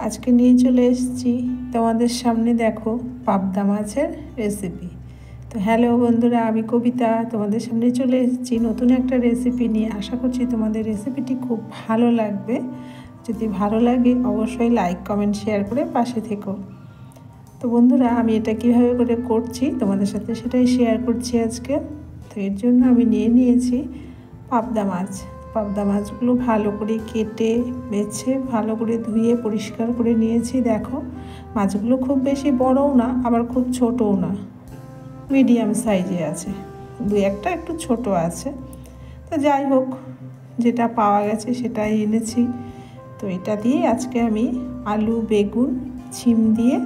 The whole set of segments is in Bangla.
আজকে নিয়ে চলে এসেছি তোমাদের সামনে, দেখো পাবদা মাছের রেসিপি। তো হ্যালো বন্ধুরা, আমি কবিতা তোমাদের সামনে চলে এসেছি নতুন একটা রেসিপি নিয়ে। আশা করছি তোমাদের রেসিপিটি খুব ভালো লাগবে। যদি ভালো লাগে অবশ্যই লাইক কমেন্ট শেয়ার করে পাশে থেকো। তো বন্ধুরা, আমি এটা কিভাবে করে করছি তোমাদের সাথে সেটাই শেয়ার করছি আজকে। তো এর জন্য আমি নিয়েছি পাবদা মাছ। পাবদা মাছগুলো ভালো করে কেটে বেছে ভালো করে ধুয়ে পরিষ্কার করে নিয়েছি। দেখো মাছগুলো খুব বেশি বড়ও না আবার খুব ছোটও না, মিডিয়াম সাইজে আছে, দু একটা একটু ছোট আছে। তো যাই হোক, যেটা পাওয়া গেছে সেটাই এনেছি। তো এটা দিয়ে আজকে আমি আলু বেগুন ছিম দিয়ে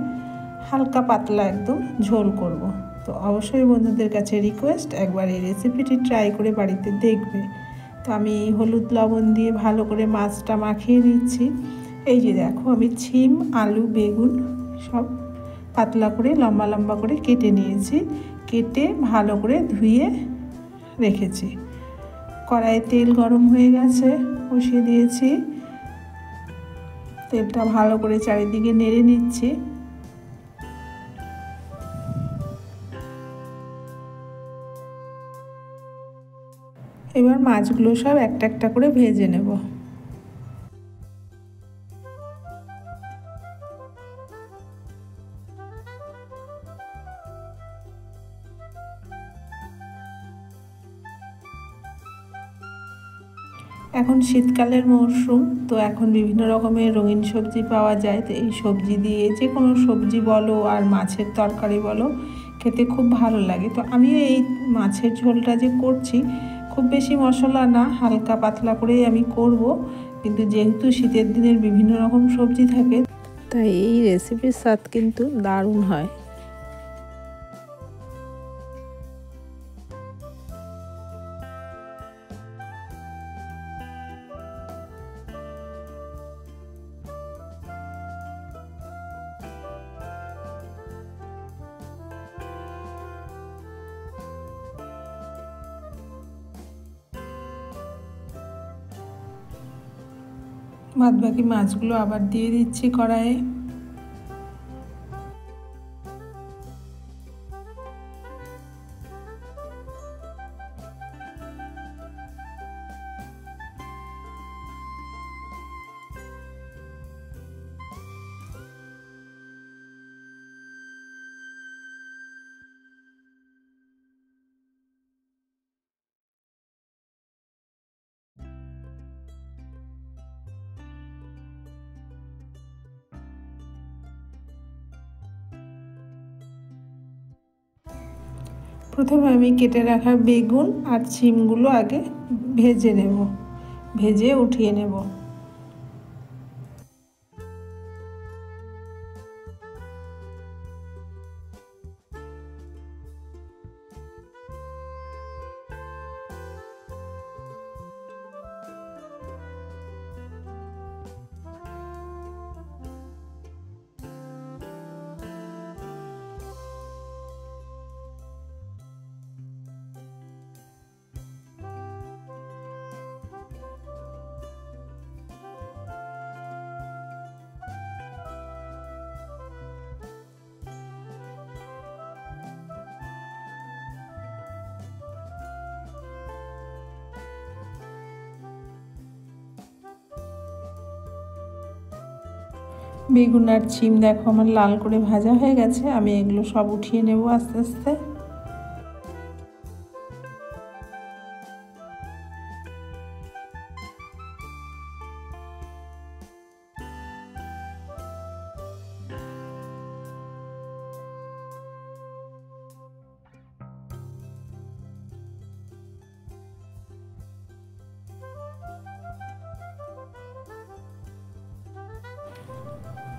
হালকা পাতলা একদম ঝোল করব। তো অবশ্যই বন্ধুদের কাছে রিকোয়েস্ট, একবার এই রেসিপিটি ট্রাই করে বাড়িতে দেখবে। তো আমি হলুদ লবণ দিয়ে ভালো করে মাছটা মাখিয়ে নিচ্ছি। এই যে দেখো, আমি ছিম আলু বেগুন সব পাতলা করে লম্বা লম্বা করে কেটে নিয়েছি। কেটে ভালো করে ধুয়ে রেখেছি। কড়াইয়ে তেল গরম হয়ে গেছে, বসিয়ে দিয়েছি। তেলটা ভালো করে চারিদিকে নেড়ে নিচ্ছি। এবার মাছগুলো সব একটা একটা করে ভেজে নেব। এখন শীতকালের মরশুম, তো এখন বিভিন্ন রকমের রঙিন সবজি পাওয়া যায়। তো এই সবজি দিয়ে যে কোনো সবজি বলো আর মাছের তরকারি বলো, খেতে খুব ভালো লাগে। তো আমিও এই মাছের ঝোলটা যে করছি, খুব বেশি মশলা না, হালকা পাতলা করেই আমি করব। কিন্তু যেহেতু শীতের দিনের বিভিন্ন রকম সবজি থাকে, তাই এই রেসিপির স্বাদ কিন্তু দারুণ হয়। বাদবাকি মাছগুলো আবার দিয়ে দিচ্ছি কড়াইয়ে। প্রথমে আমি কেটে রাখা বেগুন আর শিমগুলো আগে ভেজে নেব, ভেজে উঠিয়ে নেব। বেগুন আর শিম দেখো আমার লাল করে ভাজা হয়ে গেছে। আমি এগুলো সব উঠিয়ে নেব আস্তে আস্তে।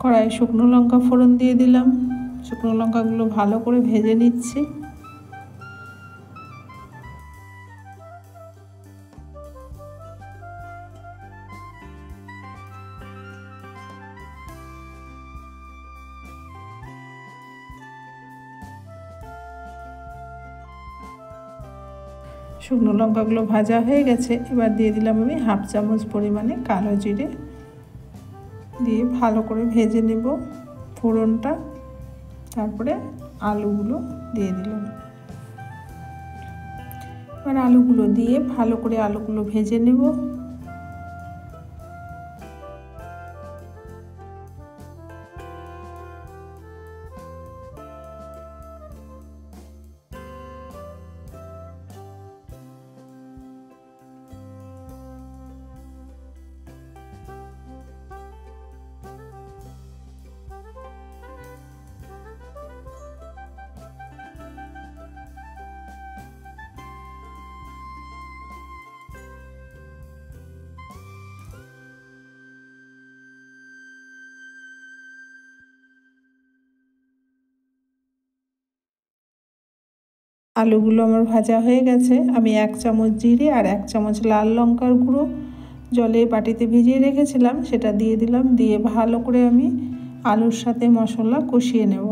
কড়াইয়ে শুকনো লঙ্কা ফোড়ন দিয়ে দিলাম। শুকনো লঙ্কাগুলো ভালো করে ভেজে নিচ্ছি। শুকনো লঙ্কাগুলো ভাজা হয়ে গেছে। এবার দিয়ে দিলাম আমি হাফ চামচ পরিমাণে কালো জিরে, দিয়ে ভালো করে ভেজে নেব ফোড়নটা। তারপরে আলুগুলো দিয়ে দিলাম। এবার আলুগুলো দিয়ে ভালো করে আলুগুলো ভেজে নেব। আলুগুলো আমার ভাজা হয়ে গেছে। আমি 1 চামচ জিরে আর 1 চামচ লাল লঙ্কার গুঁড়ো জলে বাটিতে ভিজিয়ে রেখেছিলাম সেটা দিয়ে দিলাম। দিয়ে ভালো করে আমি আলুর সাথে মশলা কষিয়ে নেব।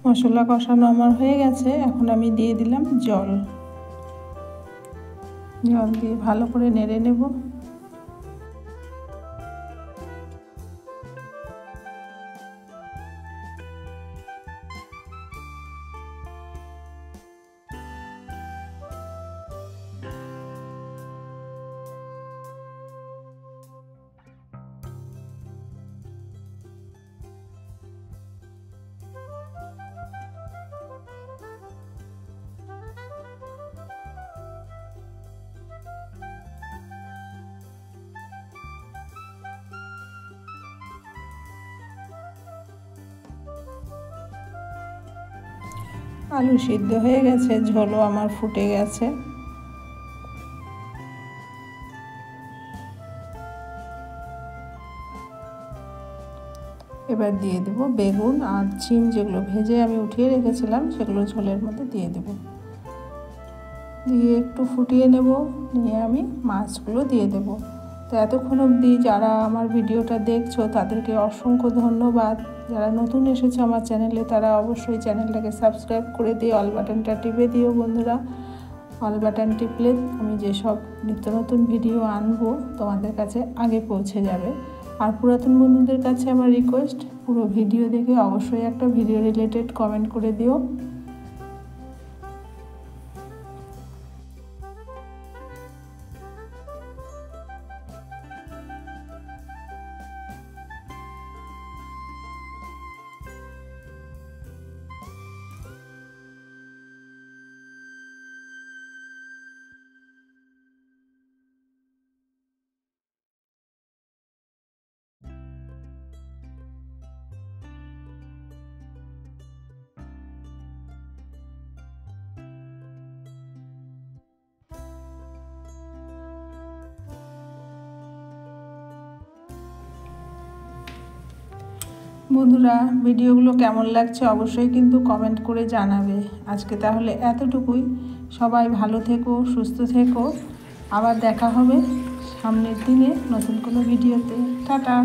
মশলা কষানো আমার হয়ে গেছে। এখন আমি দিয়ে দিলাম জল। জল দিয়ে ভালো করে নেড়ে নেব। আলু সিদ্ধ হয়ে গেছে, ঝোলও আমার ফুটে গেছে। এবার দিয়ে দেব বেগুন আর শিম, যেগুলো ভেজে আমি উঠিয়ে রেখেছিলাম সেগুলো ঝোলের মধ্যে দিয়ে দেব। দিয়ে একটু ফুটিয়ে নেব, নিয়ে আমি মাছগুলো দিয়ে দেব। তো এতক্ষণ অবধি যারা আমার ভিডিওটা দেখছো তাদেরকে অসংখ্য ধন্যবাদ। যারা নতুন এসেছে আমার চ্যানেলে তারা অবশ্যই চ্যানেলটাকে সাবস্ক্রাইব করে দিয়ে অল বাটনটা টিপে দিও বন্ধুরা। অল বাটন টিপলে আমি যেসব নিত্য নতুন ভিডিও আনবো তোমাদের কাছে আগে পৌঁছে যাবে। আর পুরাতন বন্ধুদের কাছে আমার রিকোয়েস্ট, পুরো ভিডিও দেখে অবশ্যই একটা ভিডিও রিলেটেড কমেন্ট করে দিও। বন্ধুরা, ভিডিওগুলো কেমন লাগছে অবশ্যই কিন্তু কমেন্ট করে জানাবে। আজকে তাহলে এতটুকুই। সবাই ভালো থেকো, সুস্থ থেকো। আবার দেখা হবে সামনের দিনে নতুন কোনো ভিডিওতে। টাটা।